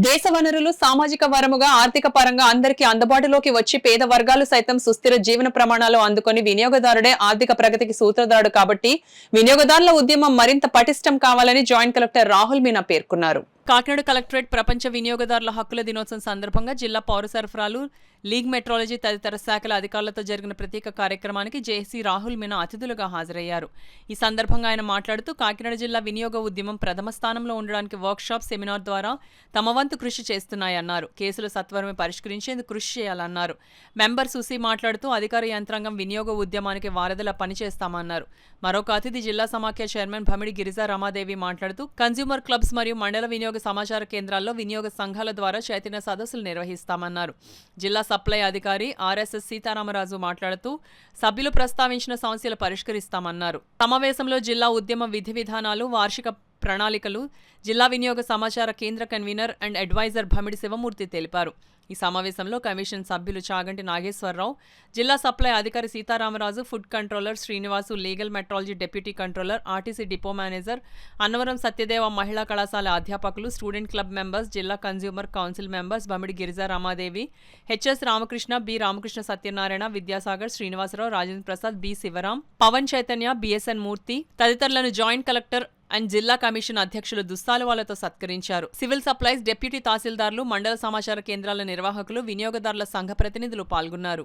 దేశ వనరులు సామాజిక వరముగా ఆర్థిక పరంగా అందరికీ అందుబాటులోకి వచ్చి పేద వర్గాలు సైతం సుస్థిర జీవన ప్రమాణాలు అందుకొని వినియోగదారుడే ఆర్థిక ప్రగతికి సూత్రధారుడు కాబట్టి వినియోగదారుల ఉద్యమం మరింత పటిష్టం కావాలని జాయింట్ కలెక్టర్ రాహుల్ మీనా పేర్కొన్నారు. కాకినాడ కలెక్టరేట్ ప్రపంచ వినియోగదారుల హక్కుల దినోత్సవం సందర్భంగా జిల్లా పౌర సరఫరాలు, లీగ్ మెట్రాలజీ తదితర శాఖల అధికారులతో జరిగిన ప్రత్యేక కార్యక్రమానికి జేసీ రాహుల్ మీనా అతిథులుగా హాజరయ్యారు. ఈ సందర్భంగా ఆయన మాట్లాడుతూ కాకినాడ జిల్లా వినియోగ ఉద్యమం ప్రథమ స్థానంలో ఉండడానికి వర్క్షాప్, సెమినార్ ద్వారా తమ వంతు కృషి చేస్తున్నాయన్నారు. కేసులు సత్వరమే పరిష్కరించేందుకు కృషి చేయాలన్నారు. మెంబర్ సుసి మాట్లాడుతూ అధికార యంత్రాంగం వినియోగ ఉద్యమానికి వారధిలా పనిచేస్తామన్నారు. మరొక అతిథి జిల్లా సమాఖ్య చైర్మన్ భమిడి గిరిజా రమాదేవి మాట్లాడుతూ కన్స్యూమర్ క్లబ్స్ మరియు మండల వినియోగ సమాచార కేంద్రాల్లో వినియోగ సంఘాల ద్వారా చైతన్య సదస్సులు నిర్వహిస్తామన్నారు. జిల్లా సప్లై అధికారి ఆర్ఎస్ఎస్ సీతారామరాజు మాట్లాడుతూ సభ్యులు ప్రస్తావించిన సమస్యలు పరిష్కరిస్తామన్నారు. సమావేశంలో జిల్లా ఉద్యమ విధి విధానాలు, వార్షిక ప్రణాళికలు జిల్లా వినియోగ సమాచార కేంద్ర కన్వీనర్ అండ్ అడ్వైజర్ భమిడి శివమూర్తి తెలిపారు. ఈ సమావేశంలో కమిషన్ సభ్యులు చాగంటి నాగేశ్వరరావు, జిల్లా సప్లై అధికారి Sitaramaraju, food controller Srinivasu, legal metrology deputy controller, RTC depot manager, Annavaram Satyadeva మహిళా కళాశాల అధ్యాపకులు, స్టూడెంట్ క్లబ్ మెంబర్స్, జిల్లా consumer council members Bhamidi Girija Ramadevi, HS Ramakrishna, B Ramakrishna Satyanarayana, Vidyasagar, Srinivasarao, Rajendra Prasad, B Sivaram, Pavan Chaitanya, BSN Murthy తదితరులను జాయింట్ కలెక్టర్ అండ్ జిల్లా కమిషన్ అధ్యక్షులు దుస్సాలువాలతో సత్కరించారు. సివిల్ సప్లైస్, డిప్యూటీ తహసీల్దార్లు, మండల సమాచార కేంద్రాల నిర్వాహకులు, వినియోగదారుల సంఘ ప్రతినిధులు పాల్గొన్నారు.